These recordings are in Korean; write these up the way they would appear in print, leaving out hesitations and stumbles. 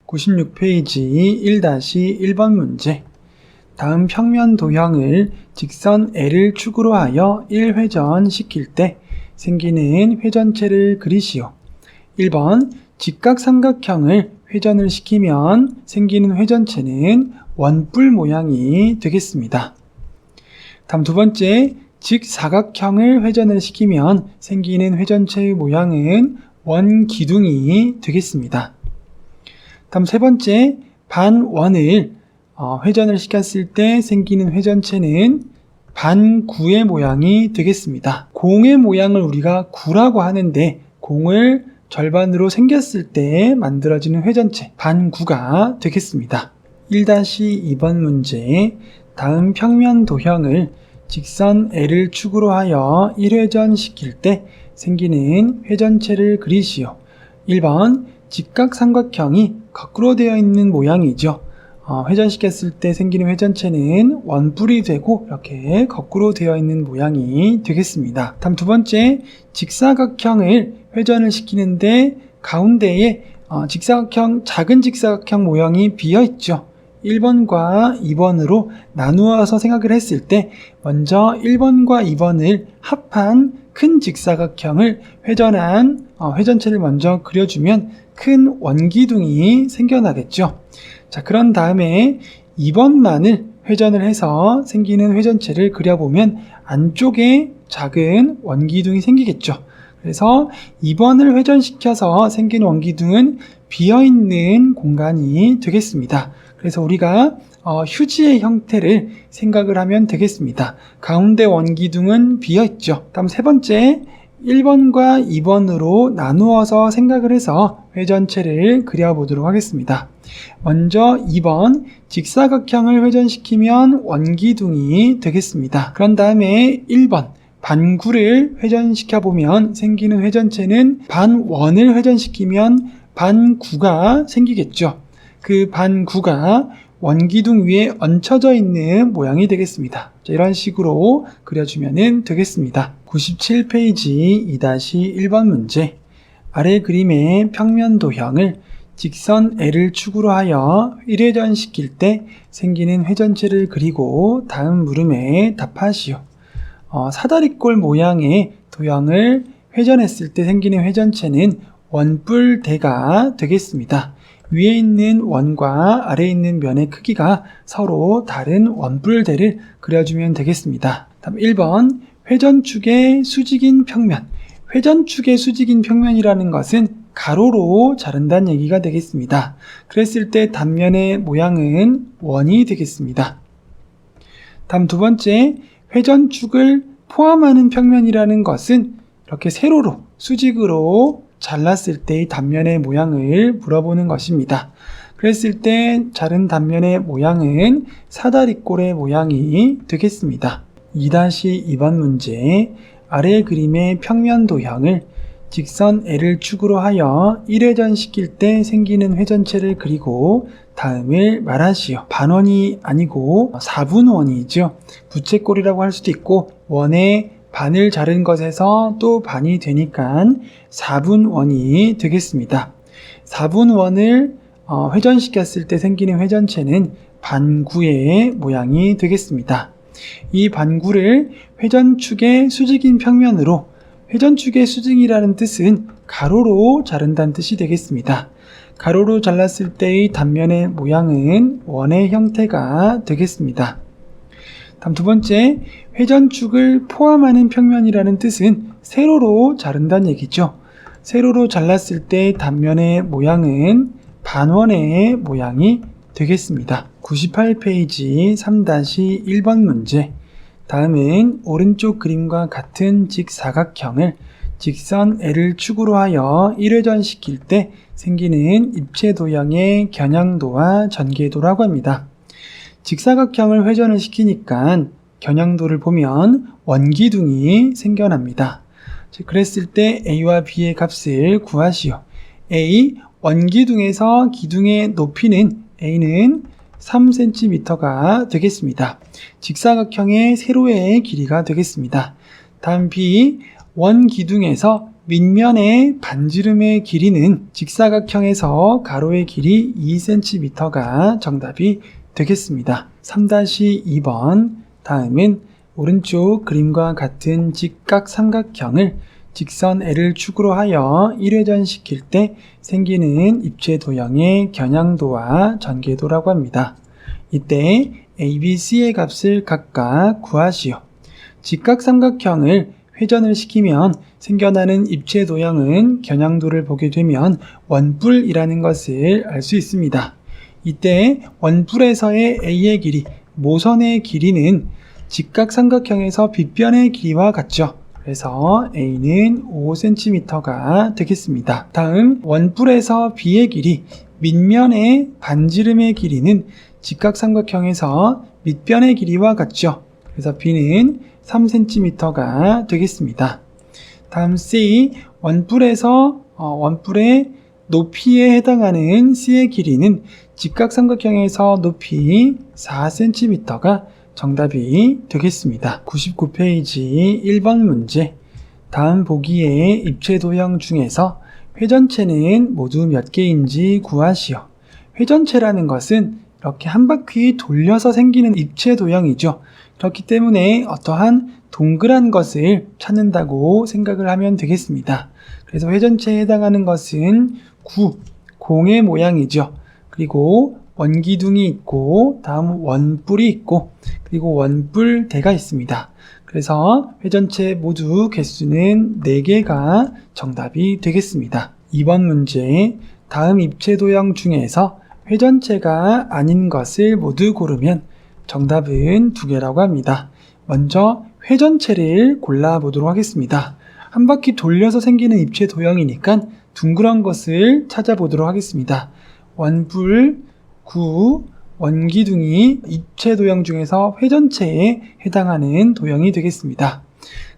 96페이지 1-1번 문제. 다음 평면 도형을 직선 L을 축으로 하여 1회전 시킬 때 생기는 회전체를 그리시오. 1번 직각삼각형을 회전을 시키면 생기는 회전체는 원뿔 모양이 되겠습니다. 다음 두 번째, 직사각형을 회전을 시키면 생기는 회전체의 모양은 원기둥이 되겠습니다. 다음 세 번째, 반원을 회전을 시켰을 때 생기는 회전체는 반구의 모양이 되겠습니다. 공의 모양을 우리가 구라고 하는데 공을 절반으로 생겼을 때 만들어지는 회전체, 반구가 되겠습니다. 1-2번 문제. 다음 평면 도형을 직선 L을 축으로 하여 1회전 시킬 때 생기는 회전체를 그리시오. 1번 직각삼각형이 거꾸로 되어 있는 모양이죠. 회전시켰을 때 생기는 회전체는 원뿔이 되고 이렇게 거꾸로 되어 있는 모양이 되겠습니다. 다음 두 번째, 직사각형을 회전을 시키는데 가운데에 작은 직사각형 모형이 비어 있죠. 1번과 2번으로 나누어서 생각을 했을 때 먼저 1번과 2번을 합한 큰 직사각형을 회전한 회전체를 먼저 그려주면 큰 원기둥이 생겨나겠죠. 자, 그런 다음에 2번만을 회전을 해서 생기는 회전체를 그려보면 안쪽에 작은 원기둥이 생기겠죠. 그래서 2번을 회전시켜서 생긴 원기둥은 비어있는 공간이 되겠습니다. 그래서 우리가 휴지의 형태를 생각을 하면 되겠습니다. 가운데 원기둥은 비어있죠. 다음 세 번째, 1번과 2번으로 나누어서 생각을 해서 회전체를 그려보도록 하겠습니다. 먼저 2번 직사각형을 회전시키면 원기둥이 되겠습니다. 그런 다음에 1번 반구를 회전시켜보면 생기는 회전체는 반원을 회전시키면 반구가 생기겠죠. 그 반구가 원기둥 위에 얹혀져 있는 모양이 되겠습니다. 자, 이런 식으로 그려주면 되겠습니다. 97페이지 2-1번 문제. 아래 그림의 평면 도형을 직선 L을 축으로 하여 1회전 시킬 때 생기는 회전체를 그리고 다음 물음에 답하시오. 사다리꼴 모양의 도형을 회전했을 때 생기는 회전체는 원뿔대가 되겠습니다. 위에 있는 원과 아래에 있는 면의 크기가 서로 다른 원뿔대를 그려주면 되겠습니다. 다음 1번 회전축의 수직인 평면. 회전축의 수직인 평면이라는 것은 가로로 자른다는 얘기가 되겠습니다. 그랬을 때 단면의 모양은 원이 되겠습니다. 다음 두 번째, 회전축을 포함하는 평면이라는 것은 이렇게 세로로 수직으로 잘랐을 때의 단면의 모양을 물어보는 것입니다. 그랬을 때 자른 단면의 모양은 사다리꼴의 모양이 되겠습니다. 2-2번 문제. 아래 그림의 평면 도형을 직선 L을 축으로 하여 1회전 시킬 때 생기는 회전체를 그리고 다음을 말하시오. 반원이 아니고 4분원이죠. 부채꼴이라고 할 수도 있고 원의 반을 자른 것에서 또 반이 되니까 4분원이 되겠습니다. 4분원을 회전시켰을 때 생기는 회전체는 반구의 모양이 되겠습니다. 이 반구를 회전축의 수직인 평면으로, 회전축의 수직이라는 뜻은 가로로 자른다는 뜻이 되겠습니다. 가로로 잘랐을 때의 단면의 모양은 원의 형태가 되겠습니다. 다음 두 번째, 회전축을 포함하는 평면이라는 뜻은 세로로 자른다는 얘기죠. 세로로 잘랐을 때 단면의 모양은 반원의 모양이 되겠습니다. 98페이지 3-1번 문제. 다음은 오른쪽 그림과 같은 직사각형을 직선 L을 축으로 하여 1회전 시킬 때 생기는 입체 도형의 겨냥도와 전개도라고 합니다. 직사각형을 회전을 시키니까 겨냥도를 보면 원기둥이 생겨납니다. 그랬을 때 A와 B의 값을 구하시오. A, 원기둥에서 기둥의 높이는 A는 3cm가 되겠습니다. 직사각형의 세로의 길이가 되겠습니다. 다음 B, 원기둥에서 밑면의 반지름의 길이는 직사각형에서 가로의 길이 2cm가 정답이 되겠습니다. 3-2번 다음은 오른쪽 그림과 같은 직각삼각형을 직선 L을 축으로 하여 1회전 시킬 때 생기는 입체 도형의 겨냥도와 전개도라고 합니다. 이때 A, B, C의 값을 각각 구하시오. 직각삼각형을 회전을 시키면 생겨나는 입체 도형은 겨냥도를 보게 되면 원뿔이라는 것을 알 수 있습니다. 이때 원뿔에서의 A의 길이, 모선의 길이는 직각삼각형에서 빗변의 길이와 같죠. 그래서 A는 5cm가 되겠습니다. 다음 원뿔에서 B의 길이, 밑면의 반지름의 길이는 직각삼각형에서 밑변의 길이와 같죠. 그래서 B는 3cm가 되겠습니다. 다음 C, 원뿔의 높이에 해당하는 C의 길이는 직각삼각형에서 높이 4cm가 정답이 되겠습니다. 99페이지 1번 문제. 다음 보기의 입체 도형 중에서 회전체는 모두 몇 개인지 구하시오. 회전체라는 것은 이렇게 한 바퀴 돌려서 생기는 입체 도형이죠. 그렇기 때문에 어떠한 동그란 것을 찾는다고 생각을 하면 되겠습니다. 그래서 회전체에 해당하는 것은 공의 모양이죠. 그리고 원기둥이 있고 다음 원뿔이 있고 그리고 원뿔대가 있습니다. 그래서 회전체 모두 개수는 4개가 정답이 되겠습니다. 2번 문제, 다음 입체 도형 중에서 회전체가 아닌 것을 모두 고르면 정답은 2개라고 합니다. 먼저 회전체를 골라보도록 하겠습니다. 한 바퀴 돌려서 생기는 입체 도형이니까 둥그런 것을 찾아보도록 하겠습니다. 원뿔, 원기둥이 입체 도형 중에서 회전체에 해당하는 도형이 되겠습니다.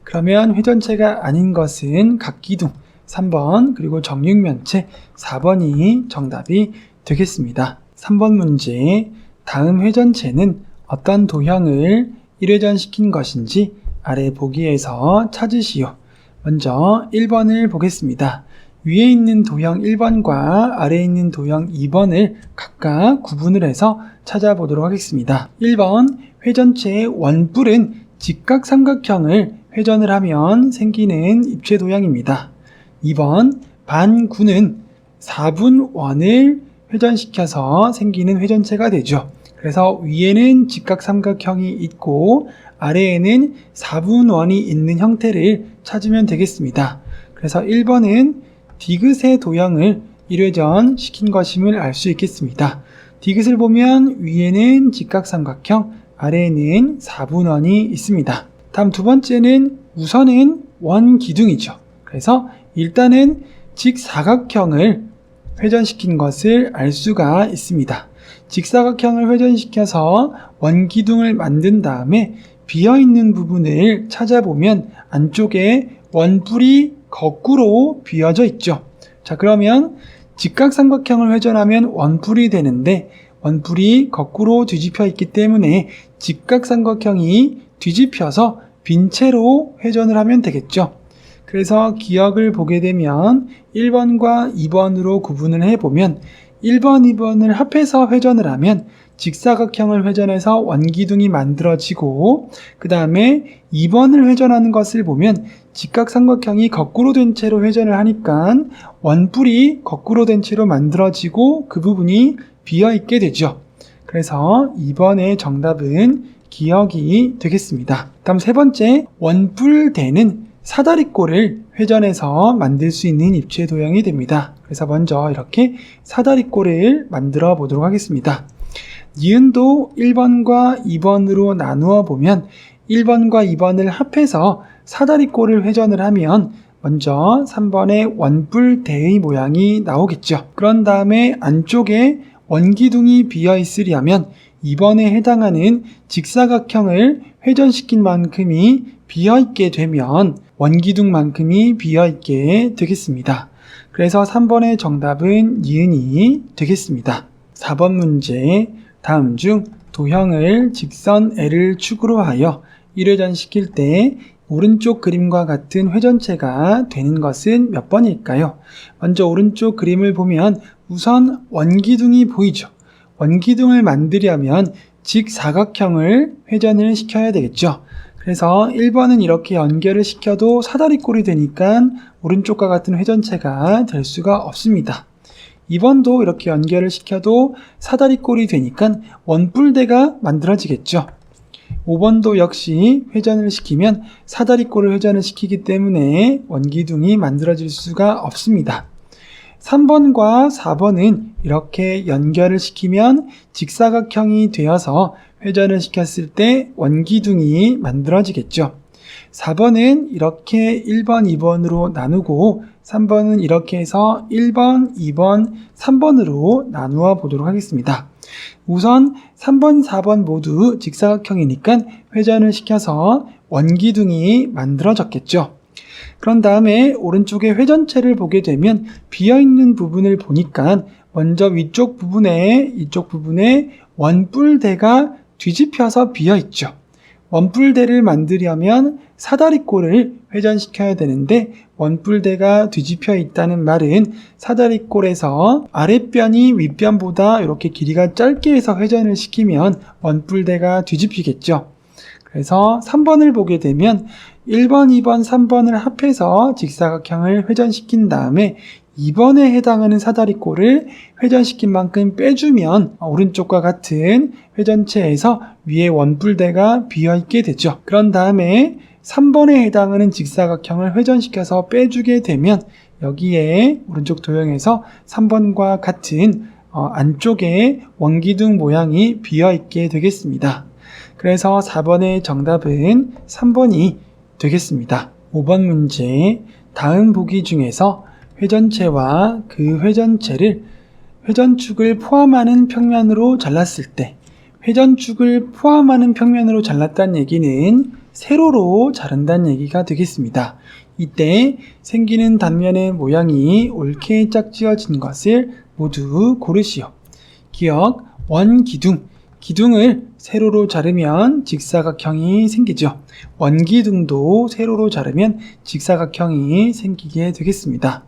그러면 회전체가 아닌 것은 각기둥 3번 그리고 정육면체 4번이 정답이 되겠습니다. 3번 문제, 다음 회전체는 어떤 도형을 1회전 시킨 것인지 아래 보기에서 찾으시오. 먼저 1번을 보겠습니다. 위에 있는 도형 1번과 아래에 있는 도형 2번을 각각 구분을 해서 찾아보도록 하겠습니다. 1번, 회전체의 원뿔은 직각삼각형을 회전을 하면 생기는 입체 도형입니다. 2번, 반구는 4분원을 회전시켜서 생기는 회전체가 되죠. 그래서 위에는 직각삼각형이 있고 아래에는 4분원이 있는 형태를 찾으면 되겠습니다. 그래서 1번은 디귿의 도형을 1회전 시킨 것임을 알 수 있겠습니다. 디귿을 보면 위에는 직각삼각형, 아래에는 4분원이 있습니다. 다음 두 번째는 우선은 원기둥이죠. 그래서 일단은 직사각형을 회전시킨 것을 알 수가 있습니다. 직사각형을 회전시켜서 원기둥을 만든 다음에 비어있는 부분을 찾아보면 안쪽에 원뿔이 거꾸로 비어져 있죠. 자, 그러면 직각삼각형을 회전하면 원뿔이 되는데 원뿔이 거꾸로 뒤집혀 있기 때문에 직각삼각형이 뒤집혀서 빈 채로 회전을 하면 되겠죠. 그래서 기억을 보게 되면 1번과 2번으로 구분을 해보면 1번, 2번을 합해서 회전을 하면 직사각형을 회전해서 원기둥이 만들어지고 그 다음에 2번을 회전하는 것을 보면 직각삼각형이 거꾸로 된 채로 회전을 하니까 원뿔이 거꾸로 된 채로 만들어지고 그 부분이 비어있게 되죠. 그래서 2번의 정답은 기억이 되겠습니다. 다음 세 번째, 원뿔대는 사다리꼴을 회전해서 만들 수 있는 입체 도형이 됩니다. 그래서 먼저 이렇게 사다리꼴을 만들어 보도록 하겠습니다. 니은도 1번과 2번으로 나누어 보면 1번과 2번을 합해서 사다리꼴을 회전을 하면 먼저 3번의 원뿔대의 모양이 나오겠죠. 그런 다음에 안쪽에 원기둥이 비어 있으려면 2번에 해당하는 직사각형을 회전시킨 만큼이 비어 있게 되면 원기둥만큼이 비어 있게 되겠습니다. 그래서 3번의 정답은 니은이 되겠습니다. 4번 문제, 다음 중 도형을 직선 L을 축으로 하여 1회전 시킬 때 오른쪽 그림과 같은 회전체가 되는 것은 몇 번일까요? 먼저 오른쪽 그림을 보면 우선 원기둥이 보이죠. 원기둥을 만들려면 직사각형을 회전을 시켜야 되겠죠. 그래서 1번은 이렇게 연결을 시켜도 사다리꼴이 되니까 오른쪽과 같은 회전체가 될 수가 없습니다. 2번도 이렇게 연결을 시켜도 사다리꼴이 되니까 원뿔대가 만들어지겠죠. 5번도 역시 회전을 시키면 사다리꼴을 회전을 시키기 때문에 원기둥이 만들어질 수가 없습니다. 3번과 4번은 이렇게 연결을 시키면 직사각형이 되어서 회전을 시켰을 때 원기둥이 만들어지겠죠. 4번은 이렇게 1번, 2번으로 나누고 3번은 이렇게 해서 1번, 2번, 3번으로 나누어 보도록 하겠습니다. 우선 3번, 4번 모두 직사각형이니까 회전을 시켜서 원기둥이 만들어졌겠죠. 그런 다음에 오른쪽에 회전체를 보게 되면 비어있는 부분을 보니까 먼저 이쪽 부분에 원뿔대가 뒤집혀서 비어있죠. 원뿔대를 만들려면 사다리꼴을 회전시켜야 되는데 원뿔대가 뒤집혀 있다는 말은 사다리꼴에서 아랫변이 윗변보다 이렇게 길이가 짧게 해서 회전을 시키면 원뿔대가 뒤집히겠죠. 그래서 3번을 보게 되면 1번, 2번, 3번을 합해서 직사각형을 회전시킨 다음에 2번에 해당하는 사다리꼴을 회전시킨 만큼 빼주면 오른쪽과 같은 회전체에서 위에 원뿔대가 비어있게 되죠. 그런 다음에 3번에 해당하는 직사각형을 회전시켜서 빼주게 되면 여기에 오른쪽 도형에서 3번과 같은 안쪽에 원기둥 모양이 비어있게 되겠습니다. 그래서 4번의 정답은 3번이 되겠습니다. 5번 문제, 다음 보기 중에서 회전체와 그 회전체를 회전축을 포함하는 평면으로 잘랐을 때, 회전축을 포함하는 평면으로 잘랐다는 얘기는 세로로 자른다는 얘기가 되겠습니다. 이때 생기는 단면의 모양이 옳게 짝지어진 것을 모두 고르시오. 기억, 원기둥, 기둥을 세로로 자르면 직사각형이 생기죠. 원기둥도 세로로 자르면 직사각형이 생기게 되겠습니다.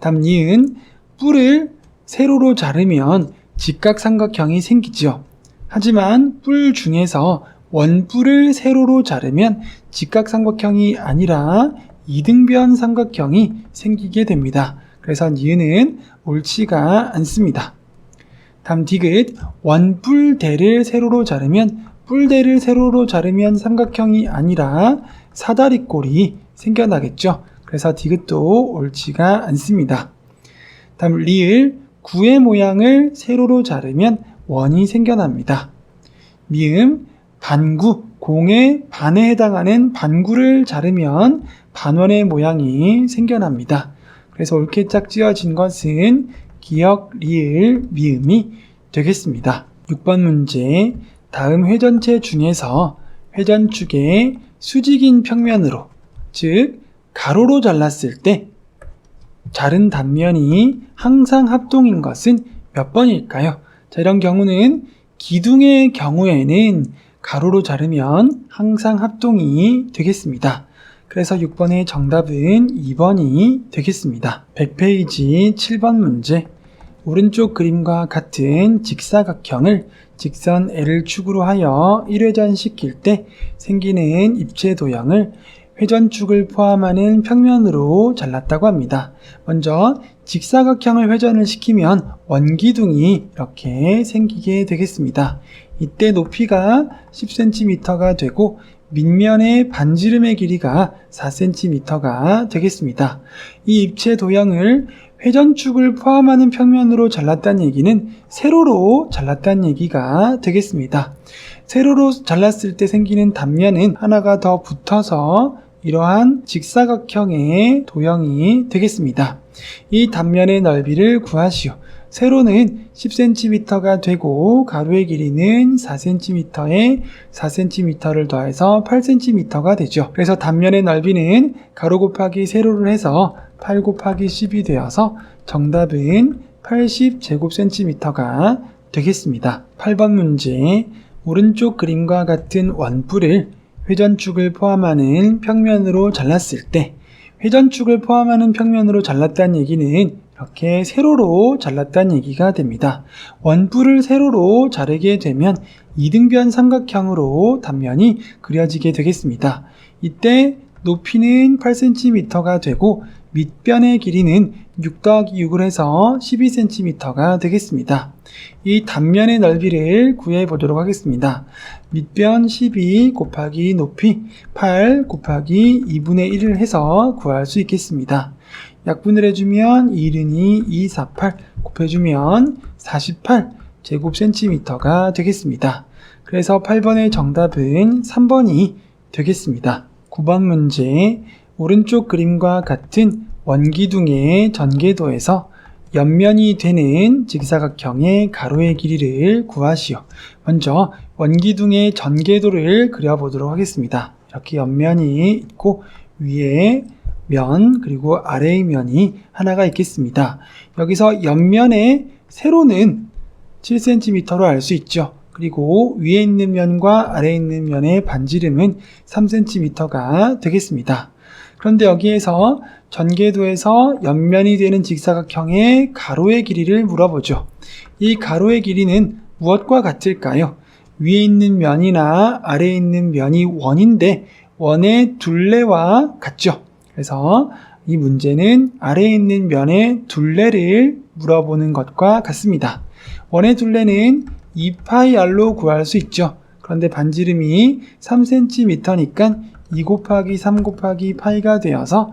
다음 니은, 뿔을 세로로 자르면 직각삼각형이 생기죠. 하지만 뿔 중에서 원뿔을 세로로 자르면 직각삼각형이 아니라 이등변 삼각형이 생기게 됩니다. 그래서 니은은 옳지가 않습니다. 다음 디귿, 원뿔대를 세로로 자르면 뿔대를 세로로 자르면 삼각형이 아니라 사다리꼴이 생겨나겠죠. 그래서 디귿도 옳지가 않습니다. 다음 리을, 구의 모양을 세로로 자르면 원이 생겨납니다. 미음, 반구, 공의 반에 해당하는 반구를 자르면 반원의 모양이 생겨납니다. 그래서 옳게 짝지어진 것은 기역, 리을, 미음이 되겠습니다. 6번 문제, 다음 회전체 중에서 회전축의 수직인 평면으로, 즉 가로로 잘랐을 때 자른 단면이 항상 합동인 것은 몇 번일까요? 자, 이런 경우는 기둥의 경우에는 가로로 자르면 항상 합동이 되겠습니다. 그래서 6번의 정답은 2번이 되겠습니다. 100페이지 7번 문제, 오른쪽 그림과 같은 직사각형을 직선 L을 축으로 하여 1회전 시킬 때 생기는 입체 도형을 회전축을 포함하는 평면으로 잘랐다고 합니다. 먼저 직사각형을 회전을 시키면 원기둥이 이렇게 생기게 되겠습니다. 이때 높이가 10cm가 되고 밑면의 반지름의 길이가 4cm가 되겠습니다. 이 입체 도형을 회전축을 포함하는 평면으로 잘랐다는 얘기는 세로로 잘랐다는 얘기가 되겠습니다. 세로로 잘랐을 때 생기는 단면은 하나가 더 붙어서 이러한 직사각형의 도형이 되겠습니다. 이 단면의 넓이를 구하시오. 세로는 10cm가 되고 가로의 길이는 4cm에 4cm를 더해서 8cm가 되죠. 그래서 단면의 넓이는 가로 곱하기 세로를 해서 8 곱하기 10이 되어서 정답은 80제곱cm가 되겠습니다. 8번 문제, 오른쪽 그림과 같은 원뿔을 회전축을 포함하는 평면으로 잘랐을 때, 회전축을 포함하는 평면으로 잘랐다는 얘기는 이렇게 세로로 잘랐다는 얘기가 됩니다. 원뿔을 세로로 자르게 되면 이등변 삼각형으로 단면이 그려지게 되겠습니다. 이때 높이는 8cm가 되고 밑변의 길이는 6 더하기 6을 해서 12cm가 되겠습니다. 이 단면의 넓이를 구해 보도록 하겠습니다. 밑변 12 곱하기 높이 8 곱하기 2분의 1을 해서 구할 수 있겠습니다. 약분을 해주면 1은이 2, 4, 8 곱해주면 48 제곱센티미터가 되겠습니다. 그래서 8번의 정답은 3번이 되겠습니다. 9번 문제, 오른쪽 그림과 같은 원기둥의 전개도에서 옆면이 되는 직사각형의 가로의 길이를 구하시오. 먼저 원기둥의 전개도를 그려보도록 하겠습니다. 이렇게 옆면이 있고 위에 면 그리고 아래의 면이 하나가 있겠습니다. 여기서 옆면의 세로는 7cm로 알 수 있죠. 그리고 위에 있는 면과 아래에 있는 면의 반지름은 3cm가 되겠습니다. 그런데 여기에서 전개도에서 옆면이 되는 직사각형의 가로의 길이를 물어보죠. 이 가로의 길이는 무엇과 같을까요? 위에 있는 면이나 아래에 있는 면이 원인데 원의 둘레와 같죠. 그래서 이 문제는 아래에 있는 면의 둘레를 물어보는 것과 같습니다. 원의 둘레는 2πr로 구할 수 있죠. 그런데 반지름이 3cm니까 2 곱하기 3 곱하기 파이가 되어서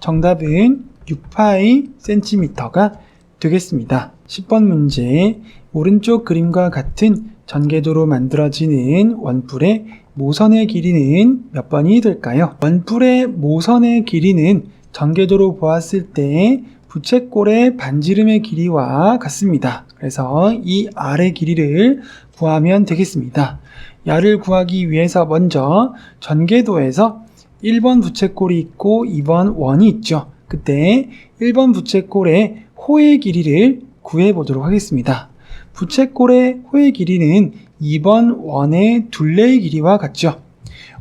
정답은 6πcm가 되겠습니다. 10번 문제, 오른쪽 그림과 같은 전개도로 만들어지는 원뿔의 모선의 길이는 몇 번이 될까요? 원뿔의 모선의 길이는 전개도로 보았을 때 부채꼴의 반지름의 길이와 같습니다. 그래서 이 아래 길이를 구하면 되겠습니다. 야를 구하기 위해서 먼저 전개도에서 1번 부채꼴이 있고 2번 원이 있죠. 그때 1번 부채꼴의 호의 길이를 구해 보도록 하겠습니다. 부채꼴의 호의 길이는 2번 원의 둘레의 길이와 같죠.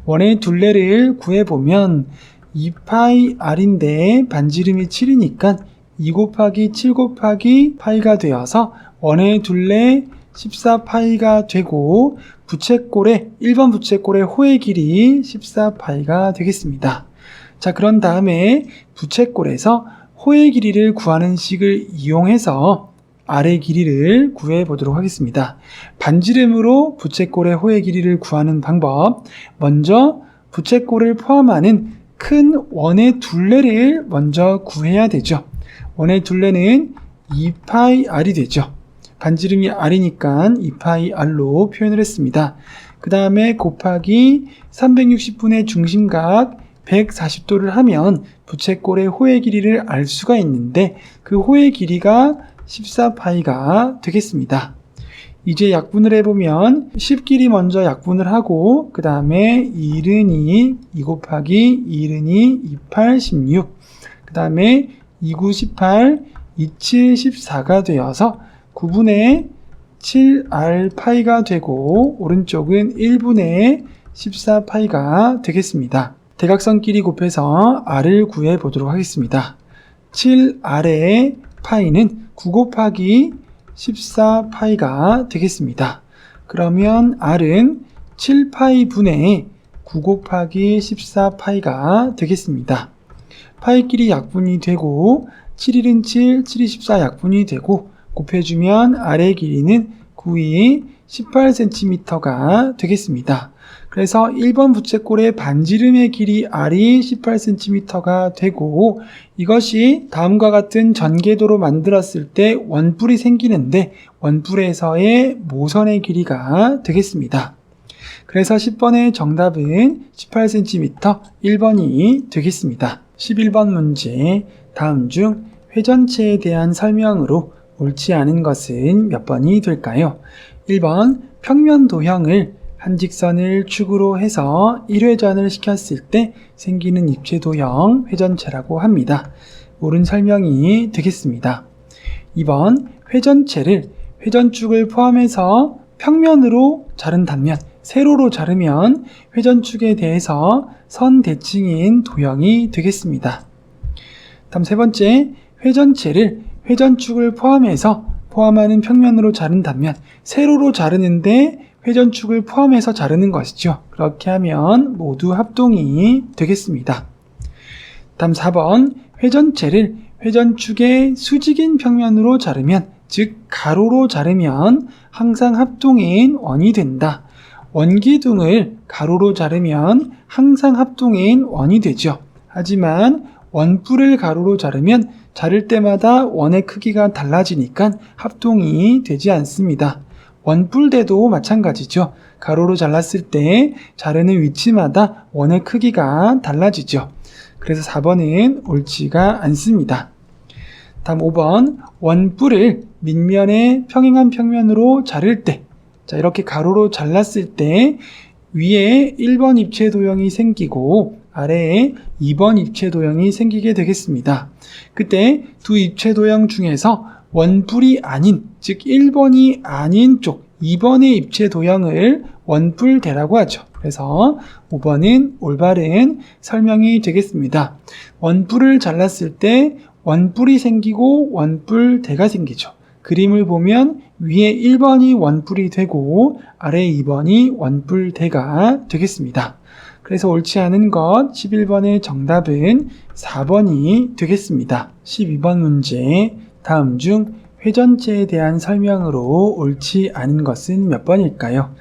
원의 둘레를 구해보면 2πr인데 반지름이 7이니까 2 곱하기 7 곱하기 파이가 되어서 원의 둘레 14파이가 되고 부채꼴의 1번 부채꼴의 호의 길이 14파이가 되겠습니다. 자, 그런 다음에 부채꼴에서 호의 길이를 구하는 식을 이용해서 아래 길이를 구해 보도록 하겠습니다. 반지름으로 부채꼴의 호의 길이를 구하는 방법, 먼저 부채꼴을 포함하는 큰 원의 둘레를 먼저 구해야 되죠. 원의 둘레는 2πr이 되죠. 반지름이 r이니까 2πr로 표현을 했습니다. 그 다음에 곱하기 360분의 중심각 140도를 하면 부채꼴의 호의 길이를 알 수가 있는데 그 호의 길이가 14파이가 되겠습니다. 이제 약분을 해보면 10끼리 먼저 약분을 하고 그 다음에 2른이 2 곱하기 2른이 28, 16 그 다음에 29, 18, 27, 14가 되어서 9분의 7r파이가 되고 오른쪽은 1분의 14파이가 되겠습니다. 대각선끼리 곱해서 r을 구해 보도록 하겠습니다. 7r의 파이는 9 곱하기 14파이가 되겠습니다. 그러면 r은 7파이 분의 9 곱하기 14파이가 되겠습니다. 파이끼리 약분이 되고 7, 1은 7, 7, 2, 14 약분이 되고 곱해주면 r의 길이는 9이 18cm가 되겠습니다. 그래서 1번 부채꼴의 반지름의 길이 r이 18cm가 되고 이것이 다음과 같은 전개도로 만들었을 때 원뿔이 생기는데 원뿔에서의 모선의 길이가 되겠습니다. 그래서 10번의 정답은 18cm 1번이 되겠습니다. 11번 문제, 다음 중 회전체에 대한 설명으로 옳지 않은 것은 몇 번이 될까요? 1번, 평면 도형을 한 직선을 축으로 해서 1회전을 시켰을 때 생기는 입체 도형 회전체라고 합니다. 옳은 설명이 되겠습니다. 2번, 회전체를 회전축을 포함해서 평면으로 자른 단면, 세로로 자르면 회전축에 대해서 선대칭인 도형이 되겠습니다. 다음 세 번째, 회전체를 회전축을 포함하는 평면으로 자른다면 세로로 자르는데 회전축을 포함해서 자르는 것이죠. 그렇게 하면 모두 합동이 되겠습니다. 다음 4번, 회전체를 회전축의 수직인 평면으로 자르면, 즉 가로로 자르면 항상 합동인 원이 된다. 원기둥을 가로로 자르면 항상 합동인 원이 되죠. 하지만 원뿔을 가로로 자르면 자를 때마다 원의 크기가 달라지니까 합동이 되지 않습니다. 원뿔대도 마찬가지죠. 가로로 잘랐을 때 자르는 위치마다 원의 크기가 달라지죠. 그래서 4번은 옳지가 않습니다. 다음 5번, 원뿔을 밑면에 평행한 평면으로 자를 때, 자, 이렇게 가로로 잘랐을 때 위에 1번 입체 도형이 생기고 아래에 2번 입체 도형이 생기게 되겠습니다. 그때 두 입체 도형 중에서 원뿔이 아닌, 즉 1번이 아닌 쪽 2번의 입체 도형을 원뿔대라고 하죠. 그래서 5번은 올바른 설명이 되겠습니다. 원뿔을 잘랐을 때 원뿔이 생기고 원뿔대가 생기죠. 그림을 보면 위에 1번이 원뿔이 되고 아래 2번이 원뿔대가 되겠습니다. 그래서 옳지 않은 것 11번의 정답은 4번이 되겠습니다. 12번 문제, 다음 중 회전체에 대한 설명으로 옳지 않은 것은 몇 번일까요?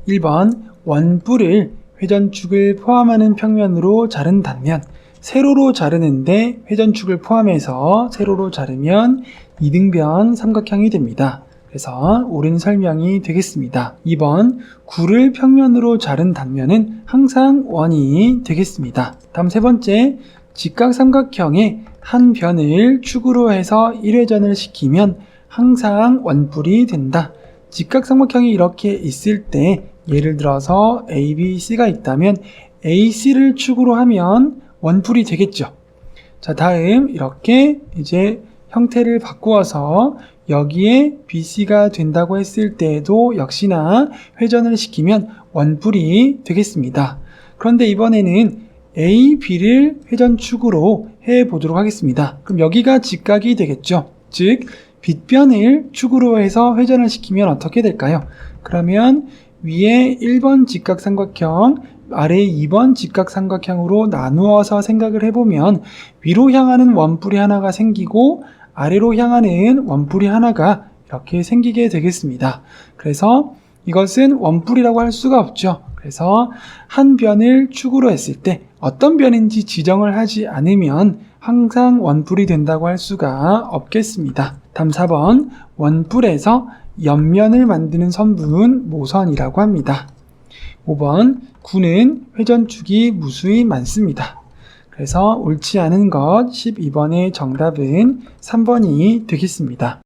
1번, 원뿔을 회전축을 포함하는 평면으로 자른다면 세로로 자르는데 회전축을 포함해서 세로로 자르면 이등변 삼각형이 됩니다. 그래서 옳은 설명이 되겠습니다. 2번, 구를 평면으로 자른 단면은 항상 원이 되겠습니다. 다음 세 번째, 직각삼각형의 한 변을 축으로 해서 1회전을 시키면 항상 원뿔이 된다. 직각삼각형이 이렇게 있을 때 예를 들어서 A, B, C가 있다면 AC를 축으로 하면 원뿔이 되겠죠. 자, 다음 이렇게 이제 형태를 바꾸어서 여기에 BC가 된다고 했을 때에도 역시나 회전을 시키면 원뿔이 되겠습니다. 그런데 이번에는 A, B를 회전축으로 해보도록 하겠습니다. 그럼 여기가 직각이 되겠죠. 즉 빗변을 축으로 해서 회전을 시키면 어떻게 될까요? 그러면 위에 1번 직각삼각형, 아래 2번 직각삼각형으로 나누어서 생각을 해보면 위로 향하는 원뿔이 하나가 생기고 아래로 향하는 원뿔이 하나가 이렇게 생기게 되겠습니다. 그래서 이것은 원뿔이라고 할 수가 없죠. 그래서 한 변을 축으로 했을 때 어떤 변인지 지정을 하지 않으면 항상 원뿔이 된다고 할 수가 없겠습니다. 다음 4번, 원뿔에서 옆면을 만드는 선분 모선이라고 합니다. 5번, 구는 회전축이 무수히 많습니다. 그래서 옳지 않은 것 12번의 정답은 3번이 되겠습니다.